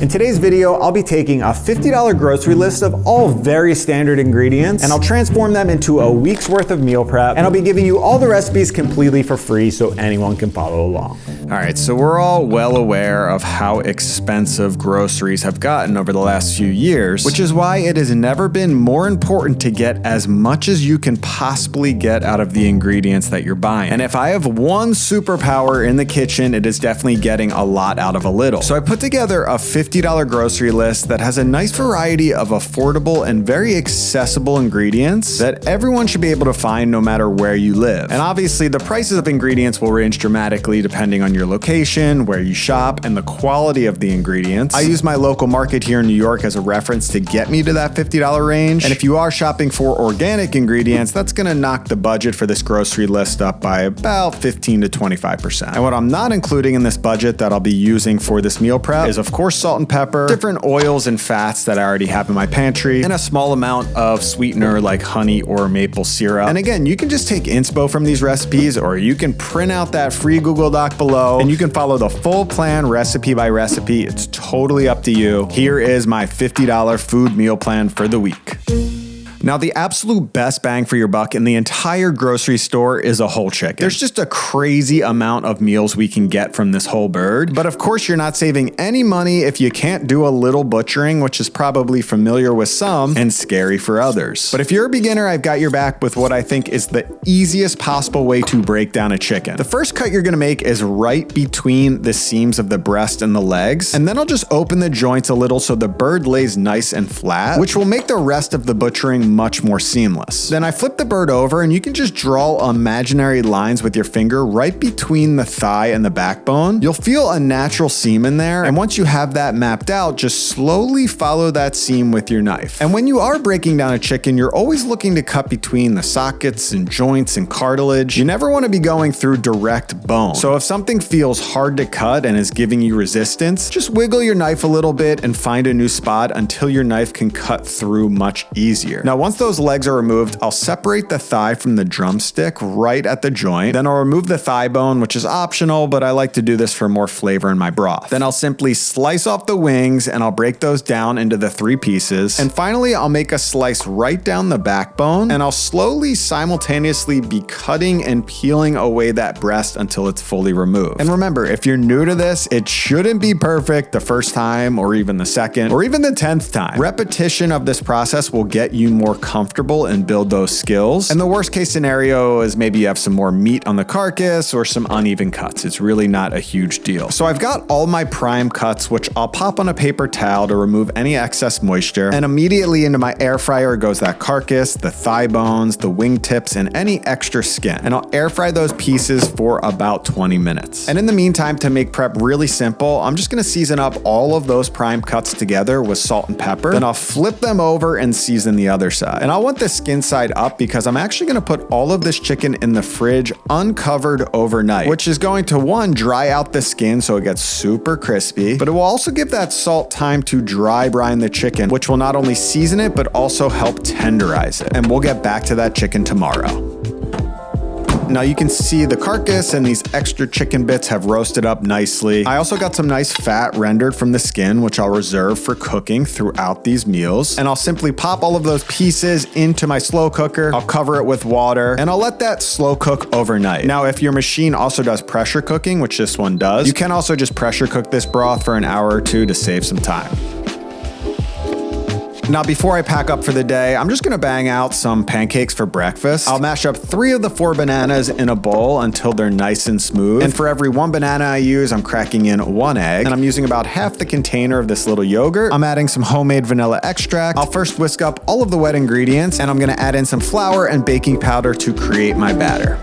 In today's video, I'll be taking a $50 grocery list of all very standard ingredients, and I'll transform them into a week's worth of meal prep, and I'll be giving you all the recipes completely for free so anyone can follow along. All right, so we're all well aware of how expensive groceries have gotten over the last few years, which is why it has never been more important to get as much as you can possibly get out of the ingredients that you're buying. And if I have one superpower in the kitchen, it is definitely getting a lot out of a little. So I put together a $50 grocery list that has a nice variety of affordable and very accessible ingredients that everyone should be able to find no matter where you live. And obviously the prices of ingredients will range dramatically depending on your location, where you shop, and the quality of the ingredients. I use my local market here in New York as a reference to get me to that $50 range. And if you are shopping for organic ingredients, that's gonna knock the budget for this grocery list up by about 15 to 25%. And what I'm not including in this budget that I'll be using for this meal prep is of course salt and pepper, different oils and fats that I already have in my pantry, and a small amount of sweetener like honey or maple syrup. And again, you can just take inspo from these recipes, or you can print out that free Google Doc below and you can follow the full plan recipe by recipe. It's totally up to you. Here is my $50 food meal plan for the week. Now, the absolute best bang for your buck in the entire grocery store is a whole chicken. There's just a crazy amount of meals we can get from this whole bird. But of course, you're not saving any money if you can't do a little butchering, which is probably familiar with some and scary for others. But if you're a beginner, I've got your back with what I think is the easiest possible way to break down a chicken. The first cut you're gonna make is right between the seams of the breast and the legs. And then I'll just open the joints a little so the bird lays nice and flat, which will make the rest of the butchering much more seamless. Then I flip the bird over and you can just draw imaginary lines with your finger right between the thigh and the backbone. You'll feel a natural seam in there, and once you have that mapped out, just slowly follow that seam with your knife. And when you are breaking down a chicken, you're always looking to cut between the sockets and joints and cartilage. You never want to be going through direct bone. So if something feels hard to cut and is giving you resistance, just wiggle your knife a little bit and find a new spot until your knife can cut through much easier. Now, once those legs are removed, I'll separate the thigh from the drumstick right at the joint. Then I'll remove the thigh bone, which is optional, but I like to do this for more flavor in my broth. Then I'll simply slice off the wings and I'll break those down into the 3 pieces. And finally, I'll make a slice right down the backbone, and I'll slowly simultaneously be cutting and peeling away that breast until it's fully removed. And remember, if you're new to this, it shouldn't be perfect the first time or even the second or even the 10th time. Repetition of this process will get you more comfortable and build those skills. And the worst case scenario is maybe you have some more meat on the carcass or some uneven cuts. It's really not a huge deal. So I've got all my prime cuts, which I'll pop on a paper towel to remove any excess moisture. And immediately into my air fryer goes that carcass, the thigh bones, the wing tips, and any extra skin. And I'll air fry those pieces for about 20 minutes. And in the meantime, to make prep really simple, I'm just gonna season up all of those prime cuts together with salt and pepper. Then I'll flip them over and season the other side. And I want the skin side up because I'm actually gonna put all of this chicken in the fridge uncovered overnight, which is going to, one, dry out the skin so it gets super crispy, but it will also give that salt time to dry brine the chicken, which will not only season it, but also help tenderize it. And we'll get back to that chicken tomorrow. Now you can see the carcass and these extra chicken bits have roasted up nicely. I also got some nice fat rendered from the skin, which I'll reserve for cooking throughout these meals. And I'll simply pop all of those pieces into my slow cooker. I'll cover it with water and I'll let that slow cook overnight. Now, if your machine also does pressure cooking, which this one does, you can also just pressure cook this broth for an hour or 2 to save some time. Now, before I pack up for the day, I'm just gonna bang out some pancakes for breakfast. I'll mash up 3 of the 4 bananas in a bowl until they're nice and smooth. And for every 1 banana I use, I'm cracking in 1 egg. And I'm using about half the container of this little yogurt. I'm adding some homemade vanilla extract. I'll first whisk up all of the wet ingredients, and I'm gonna add in some flour and baking powder to create my batter.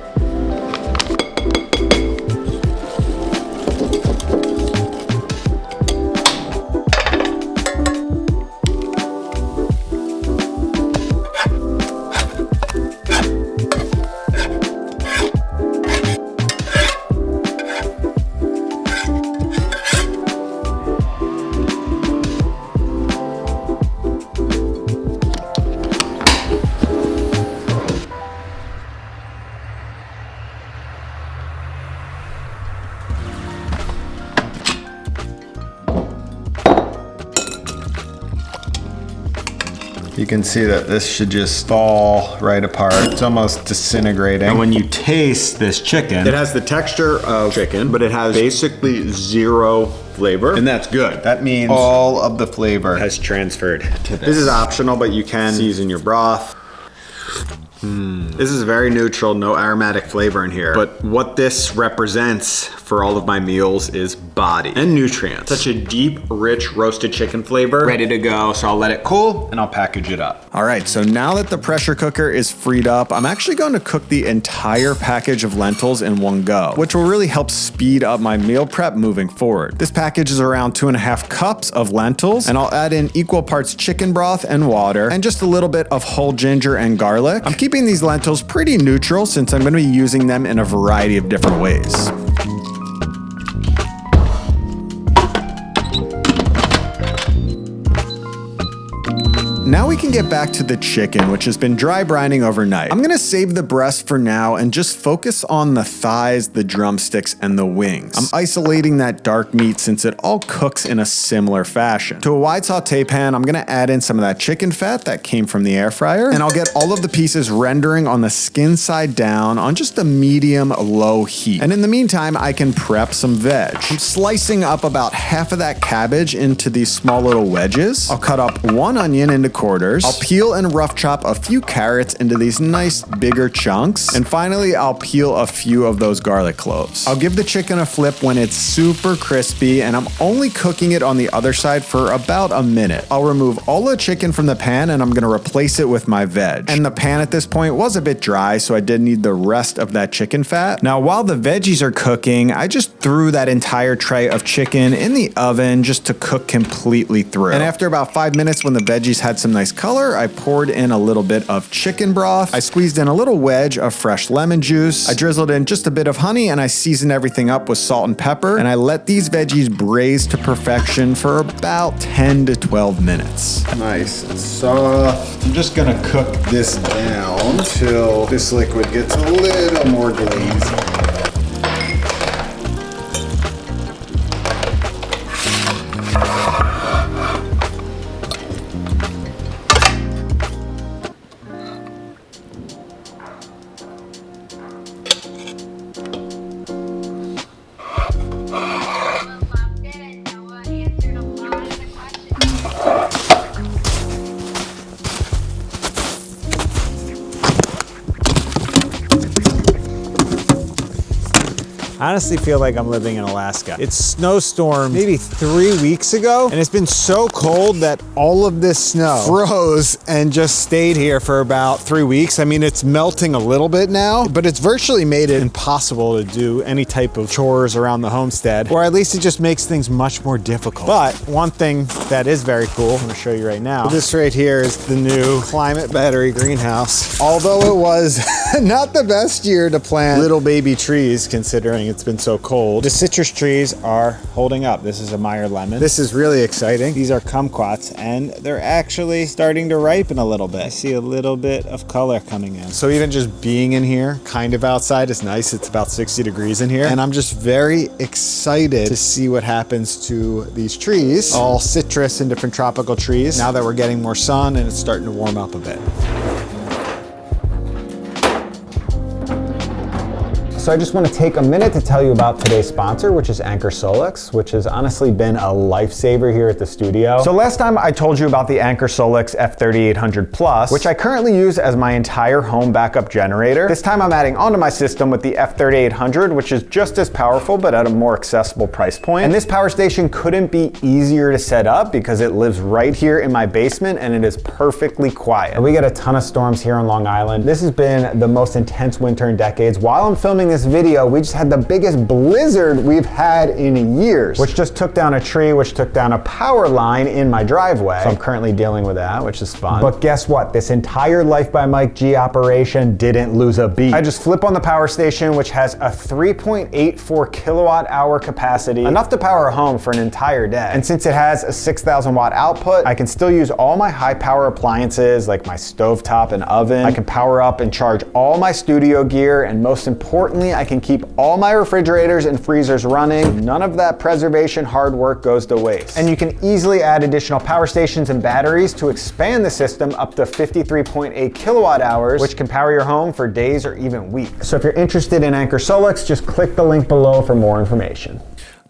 You can see that this should just fall right apart. It's almost disintegrating. And when you taste this chicken, it has the texture of chicken, but it has basically zero flavor, and that's good. That means all of the flavor has transferred to this. This is optional, but you can season your broth. This is very neutral, no aromatic flavor in here. But what this represents for all of my meals is body and nutrients. Such a deep, rich, roasted chicken flavor, ready to go. So I'll let it cool and I'll package it up. All right, so now that the pressure cooker is freed up, I'm actually going to cook the entire package of lentils in one go, which will really help speed up my meal prep moving forward. This package is around 2.5 cups of lentils, and I'll add in equal parts chicken broth and water, and just a little bit of whole ginger and garlic. I'm keeping these lentils pretty neutral since I'm going to be using them in a variety of different ways. Now we can get back to the chicken, which has been dry brining overnight. I'm gonna save the breast for now and just focus on the thighs, the drumsticks, and the wings. I'm isolating that dark meat since it all cooks in a similar fashion. To a wide saute pan, I'm gonna add in some of that chicken fat that came from the air fryer, and I'll get all of the pieces rendering on the skin side down on just a medium low heat. And in the meantime, I can prep some veg. I'm slicing up about half of that cabbage into these small little wedges. I'll cut up one onion into quarters. I'll peel and rough chop a few carrots into these nice bigger chunks. And finally, I'll peel a few of those garlic cloves. I'll give the chicken a flip when it's super crispy, and I'm only cooking it on the other side for about a minute. I'll remove all the chicken from the pan and I'm gonna replace it with my veg. And the pan at this point was a bit dry, so I did need the rest of that chicken fat. Now, while the veggies are cooking, I just threw that entire tray of chicken in the oven just to cook completely through. And after about 5 minutes, when the veggies had some nice color, I poured in a little bit of chicken broth. I squeezed in a little wedge of fresh lemon juice. I drizzled in just a bit of honey, and I seasoned everything up with salt and pepper. And I let these veggies braise to perfection for about 10 to 12 minutes. Nice and soft. I'm just gonna cook this down till this liquid gets a little more glazy. I honestly feel like I'm living in Alaska. It snowstormed maybe 3 weeks ago, and it's been so cold that all of this snow froze and just stayed here for about 3 weeks. I mean, it's melting a little bit now, but it's virtually made it impossible to do any type of chores around the homestead, or at least it just makes things much more difficult. But one thing that is very cool, I'm gonna show you right now. This right here is the new climate battery greenhouse. Although it was not the best year to plant little baby trees, considering it's been so cold, the citrus trees are holding up. This is a Meyer lemon. This is really exciting. These are kumquats, and they're actually starting to ripen a little bit. I see a little bit of color coming in. So even just being in here, kind of outside, is nice. It's about 60 degrees in here, and I'm just very excited to see what happens to these trees, all citrus and different tropical trees, now that we're getting more sun and it's starting to warm up a bit. So I just want to take a minute to tell you about today's sponsor, which is Anker SOLIX, which has honestly been a lifesaver here at the studio. So last time I told you about the Anker SOLIX F3800 Plus, which I currently use as my entire home backup generator. This time I'm adding onto my system with the F3800, which is just as powerful, but at a more accessible price point. And this power station couldn't be easier to set up because it lives right here in my basement and it is perfectly quiet. And we get a ton of storms here on Long Island. This has been the most intense winter in decades. While I'm filming this video, we just had the biggest blizzard we've had in years, which just took down a tree, which took down a power line in my driveway. So I'm currently dealing with that, which is fun. But guess what? This entire LifebyMikeG operation didn't lose a beat. I just flip on the power station, which has a 3.84 kilowatt hour capacity, enough to power a home for an entire day. And since it has a 6,000 watt output, I can still use all my high power appliances like my stovetop and oven. I can power up and charge all my studio gear, and most importantly, importantly, I can keep all my refrigerators and freezers running. None of that preservation hard work goes to waste. And you can easily add additional power stations and batteries to expand the system up to 53.8 kilowatt hours, which can power your home for days or even weeks. So if you're interested in Anker SOLIX, just click the link below for more information.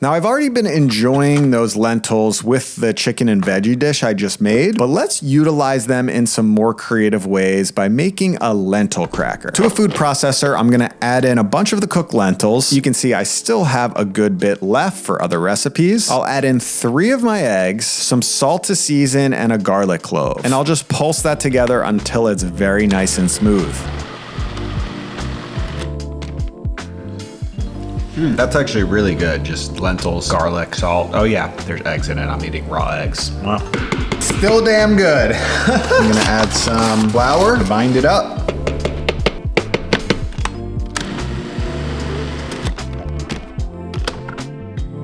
Now, I've already been enjoying those lentils with the chicken and veggie dish I just made, but let's utilize them in some more creative ways by making a lentil cracker. To a food processor, I'm gonna add in a bunch of the cooked lentils. You can see I still have a good bit left for other recipes. I'll add in 3 of my eggs, some salt to season, and a garlic clove. And I'll just pulse that together until it's very nice and smooth. That's actually really good. Just lentils, garlic, salt. Oh yeah, there's eggs in it. I'm eating raw eggs. Wow. Still damn good. I'm gonna add some flour to bind it up.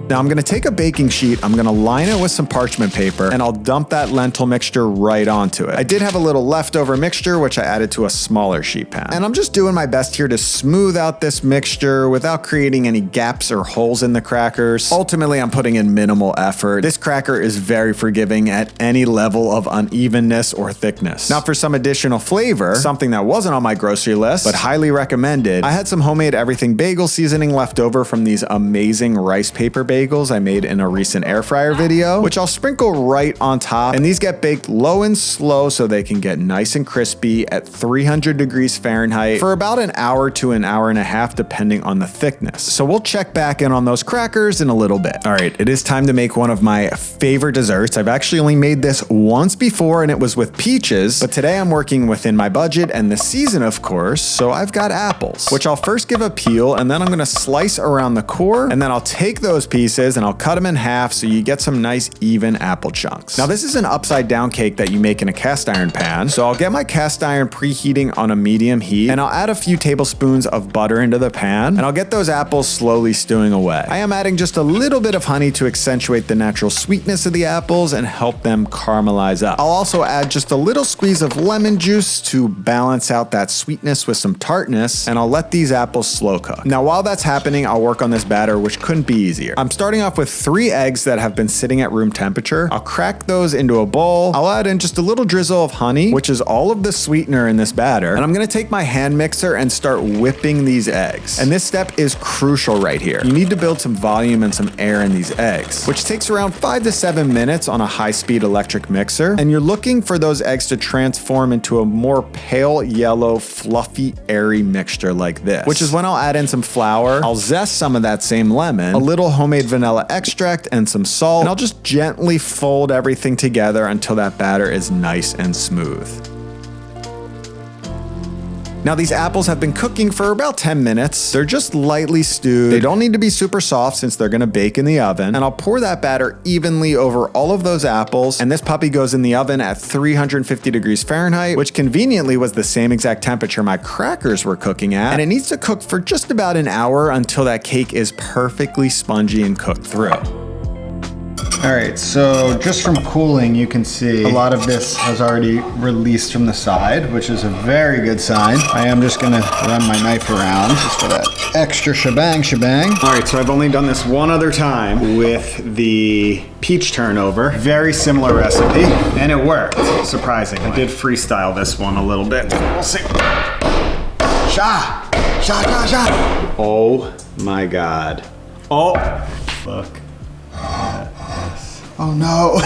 Now I'm gonna take a baking sheet, I'm gonna line it with some parchment paper, and I'll dump that lentil mixture right onto it. I did have a little leftover mixture, which I added to a smaller sheet pan. And I'm just doing my best here to smooth out this mixture without creating any gaps or holes in the crackers. Ultimately, I'm putting in minimal effort. This cracker is very forgiving at any level of unevenness or thickness. Now for some additional flavor, something that wasn't on my grocery list, but highly recommended, I had some homemade everything bagel seasoning left over from these amazing rice paper bagels I made in a recent air fryer video, which I'll sprinkle right on top. And these get baked low and slow so they can get nice and crispy at 300 degrees Fahrenheit for about an hour to an hour and a half, depending on the thickness. So we'll check back in on those crackers in a little bit. All right, it is time to make one of my favorite desserts. I've actually only made this once before and it was with peaches, but today I'm working within my budget and the season, of course, so I've got apples, which I'll first give a peel and then I'm gonna slice around the core, and then I'll take those pieces and I'll cut them in half so you get some nice even apple chunks. Now this is an upside down cake that you make in a cast iron pan, so I'll get my cast iron preheating on a medium heat and I'll add a few tablespoons of butter into the pan and I'll get those apples slowly stewing away. I am adding just a little bit of honey to accentuate the natural sweetness of the apples and help them caramelize up. I'll also add just a little squeeze of lemon juice to balance out that sweetness with some tartness, and I'll let these apples slow cook. Now while that's happening, I'll work on this batter, which couldn't be easier. I'm starting off with 3 eggs that have been sitting at room temperature. I'll crack those into a bowl. I'll add in just a little drizzle of honey, which is all of the sweetener in this batter. And I'm gonna take my hand mixer and start whipping these eggs. And this step is crucial right here. You need to build some volume and some air in these eggs, which takes around 5 to 7 minutes on a high-speed electric mixer. And you're looking for those eggs to transform into a more pale yellow, fluffy, airy mixture like this, which is when I'll add in some flour. I'll zest some of that same lemon, a little homemade vanilla extract, and some salt, and I'll just gently fold everything together until that batter is nice and smooth. Now these apples have been cooking for about 10 minutes. They're just lightly stewed. They don't need to be super soft since they're gonna bake in the oven. And I'll pour that batter evenly over all of those apples. And this puppy goes in the oven at 350 degrees Fahrenheit, which conveniently was the same exact temperature my crackers were cooking at. And it needs to cook for just about an hour until that cake is perfectly spongy and cooked through. All right, so just from cooling, you can see a lot of this has already released from the side, which is a very good sign. I am just gonna run my knife around just for that extra shebang. All right, so I've only done this one other time with the peach turnover. Very similar recipe, and it worked, surprisingly. I did freestyle this one a little bit. We'll see. Sha! Oh my God. Oh, fuck. Oh no.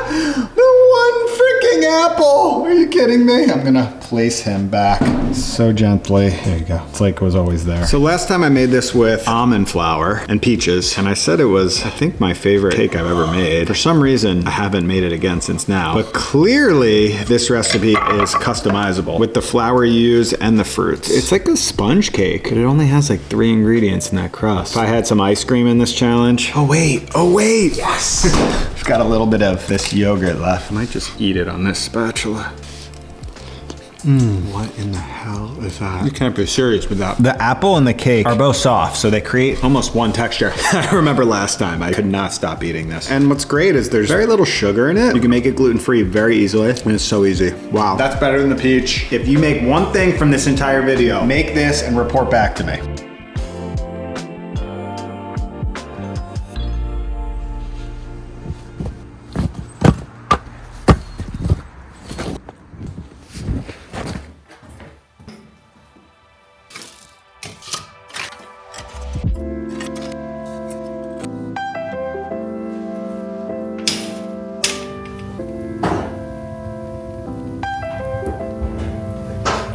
The one freaking apple. Are you kidding me? I'm gonna place him back so gently. There you go. It's like it was always there. So last time I made this with almond flour and peaches, and I said it was, I think, my favorite cake I've ever made. For some reason, I haven't made it again since now. But clearly, this recipe is customizable with the flour you use and the fruits. It's like a sponge cake, but it only has like 3 ingredients in that crust. If I had some ice cream in this challenge. Oh wait, yes. I've got a little bit of this yogurt left. I might just eat it on this spatula. What in the hell is that? You can't be serious with that. The apple and the cake are both soft, so they create almost one texture. I remember last time, I could not stop eating this. And what's great is there's very little sugar in it. You can make it gluten-free very easily, and it's so easy. Wow. That's better than the peach. If you make one thing from this entire video, make this and report back to me.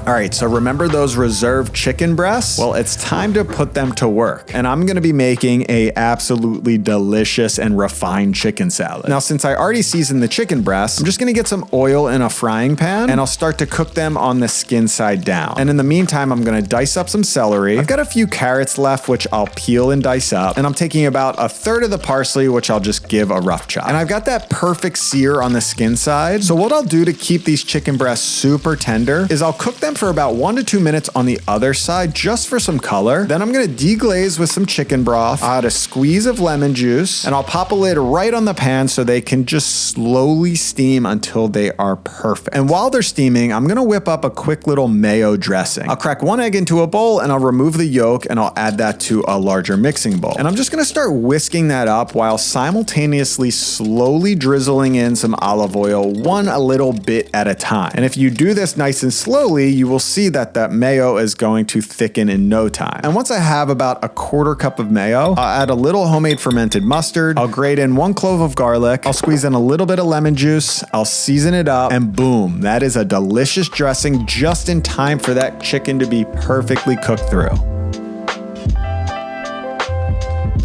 All right, so remember those reserved chicken breasts? Well, it's time to put them to work. And I'm gonna be making a absolutely delicious and refined chicken salad. Now, since I already seasoned the chicken breasts, I'm just gonna get some oil in a frying pan and I'll start to cook them on the skin side down. And in the meantime, I'm gonna dice up some celery. I've got a few carrots left, which I'll peel and dice up. And I'm taking about a third of the parsley, which I'll just give a rough chop. And I've got that perfect sear on the skin side. So what I'll do to keep these chicken breasts super tender is I'll cook them for about 1 to 2 minutes on the other side just for some color. Then I'm gonna deglaze with some chicken broth. I'll add a squeeze of lemon juice and I'll pop a lid right on the pan so they can just slowly steam until they are perfect. And while they're steaming, I'm gonna whip up a quick little mayo dressing. I'll crack 1 egg into a bowl and I'll remove the yolk and I'll add that to a larger mixing bowl. And I'm just gonna start whisking that up while simultaneously slowly drizzling in some olive oil, one a little bit at a time. And if you do this nice and slowly, you will see that that mayo is going to thicken in no time. And once I have about a 1/4 cup of mayo, I'll add a little homemade fermented mustard. I'll grate in 1 clove of garlic. I'll squeeze in a little bit of lemon juice. I'll season it up and boom, that is a delicious dressing just in time for that chicken to be perfectly cooked through.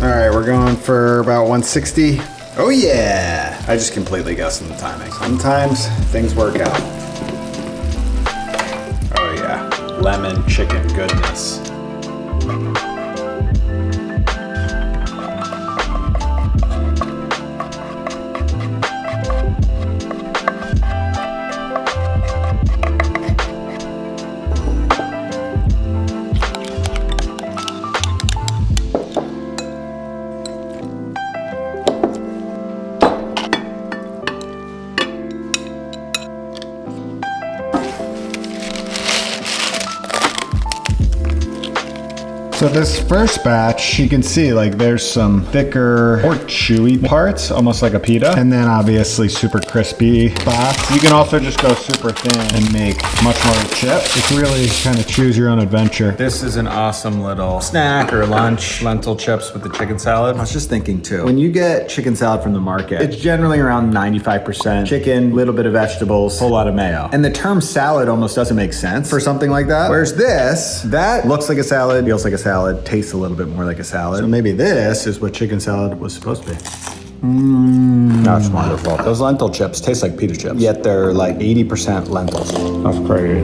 All right, we're going for about 160. Oh yeah! I just completely guessed on the timing. Sometimes things work out. Oh yeah, lemon chicken goodness. So this first batch, you can see like there's some thicker or chewy parts, almost like a pita. And then obviously super crispy spots. You can also just go super thin and make much more chip. It's really kind of choose your own adventure. This is an awesome little snack or lunch. Lentil chips with the chicken salad. I was just thinking too, when you get chicken salad from the market, it's generally around 95% chicken, little bit of vegetables, whole lot of mayo. And the term salad almost doesn't make sense for something like that. Whereas this, that looks like a salad, feels like a salad, tastes a little bit more like a salad. So maybe this is what chicken salad was supposed to be. That's wonderful. Those lentil chips taste like pita chips, yet they're like 80% lentils. That's crazy.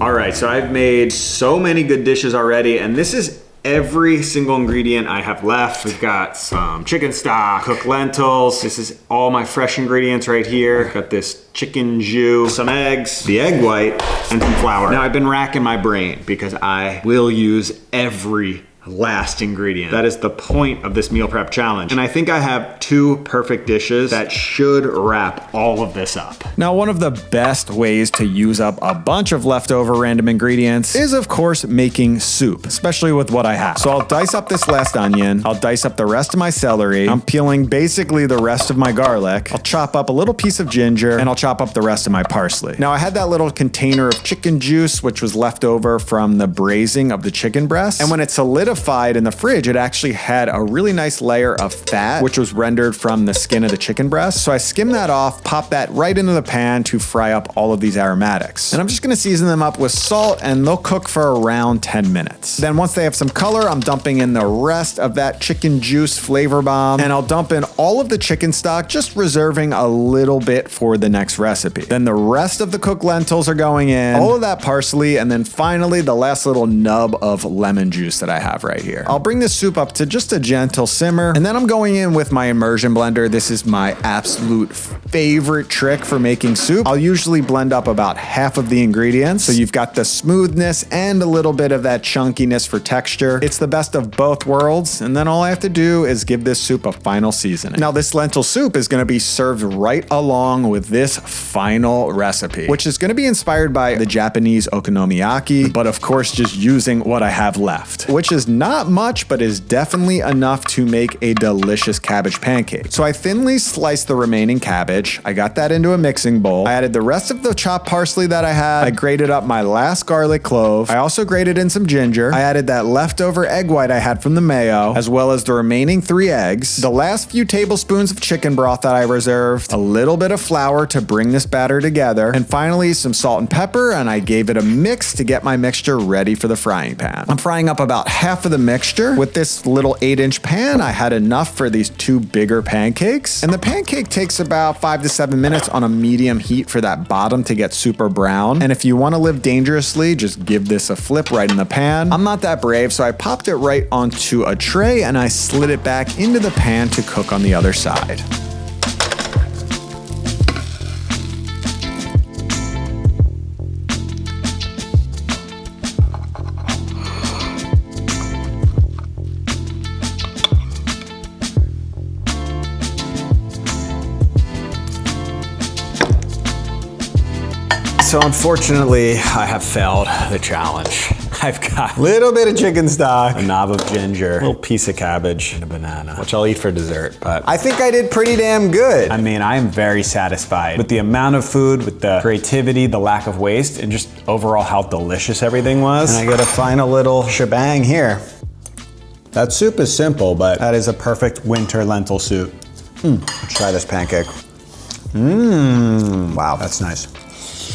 All right, so I've made so many good dishes already, and this is every single ingredient I have left. We've got some chicken stock, cooked lentils. This is all my fresh ingredients right here. I've got this chicken jus, some eggs, the egg white, and some flour. Now I've been racking my brain because I will use every last ingredient. That is the point of this meal prep challenge. And I think I have 2 perfect dishes that should wrap all of this up. Now, one of the best ways to use up a bunch of leftover random ingredients is, of course, making soup, especially with what I have. So I'll dice up this last onion. I'll dice up the rest of my celery. I'm peeling basically the rest of my garlic. I'll chop up a little piece of ginger and I'll chop up the rest of my parsley. Now, I had that little container of chicken juice, which was left over from the braising of the chicken breast. And when it solidified in the fridge, it actually had a really nice layer of fat, which was rendered from the skin of the chicken breast. So I skimmed that off, popped that right into the pan to fry up all of these aromatics. And I'm just gonna season them up with salt and they'll cook for around 10 minutes. Then once they have some color, I'm dumping in the rest of that chicken juice flavor bomb and I'll dump in all of the chicken stock, just reserving a little bit for the next recipe. Then the rest of the cooked lentils are going in, all of that parsley, and then finally the last little nub of lemon juice that I have right here. I'll bring this soup up to just a gentle simmer, and then I'm going in with my immersion blender. This is my absolute favorite trick for making soup. I'll usually blend up about half of the ingredients, so you've got the smoothness and a little bit of that chunkiness for texture. It's the best of both worlds, and then all I have to do is give this soup a final seasoning. Now, this lentil soup is gonna be served right along with this final recipe, which is gonna be inspired by the Japanese okonomiyaki, but of course just using what I have left, which is not much, but is definitely enough to make a delicious cabbage pancake. So I thinly sliced the remaining cabbage. I got that into a mixing bowl. I added the rest of the chopped parsley that I had. I grated up my last garlic clove. I also grated in some ginger. I added that leftover egg white I had from the mayo, as well as the remaining 3 eggs, the last few tablespoons of chicken broth that I reserved, a little bit of flour to bring this batter together, and finally some salt and pepper, and I gave it a mix to get my mixture ready for the frying pan. I'm frying up about half of the mixture. With this little 8-inch pan, I had enough for these 2 bigger pancakes, and the pancake takes about 5 to 7 minutes on a medium heat for that bottom to get super brown. And if you want to live dangerously, just give this a flip right in the pan. I'm not that brave, so I popped it right onto a tray and I slid it back into the pan to cook on the other side. So unfortunately, I have failed the challenge. I've got a little bit of chicken stock, a knob of ginger, a little piece of cabbage, and a banana, which I'll eat for dessert, but I think I did pretty damn good. I mean, I am very satisfied with the amount of food, with the creativity, the lack of waste, and just overall how delicious everything was. And I got a final little shebang here. That soup is simple, but that is a perfect winter lentil soup. Let's try this pancake. Wow, that's nice.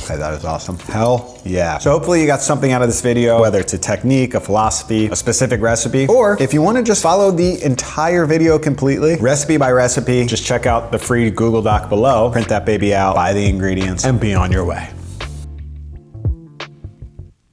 Okay, that is awesome. Hell yeah. So hopefully you got something out of this video, whether it's a technique, a philosophy, a specific recipe, or if you want to just follow the entire video completely, recipe by recipe, just check out the free Google Doc below, print that baby out, buy the ingredients, and be on your way.